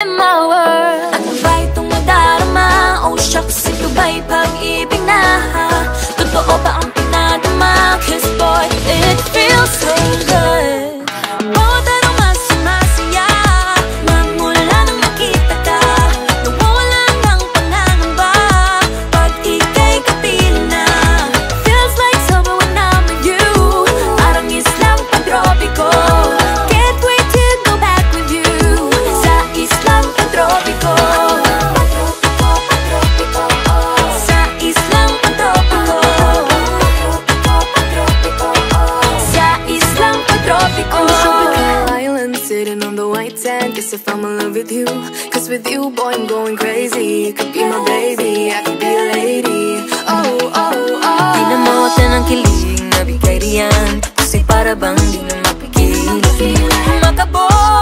my world. Ano ba itong nadarama? Oh shucks, ito ba'y pag-ibig na? Totoo ba ang pinadama? Cause boy, it feels so good. Bawat araw mas sumasaya magmula nang makita ka. Nawawala ng pangangamba pag ika'y kapiling na. Feels like summer when I'm with you. Parang islang pantropiko. Can't wait to go back with you sa islang pantropiko. Sa islang pantropiko. Sa islang pantropiko. Island sitting on the white sand. Guess if I'm in love with you, cause with you boy I'm going crazy. You could be my baby, I could be a lady. Oh, oh, oh. Pinamota ng kilig na bigay riyan. Kasi para bang di na mapigil. Makabot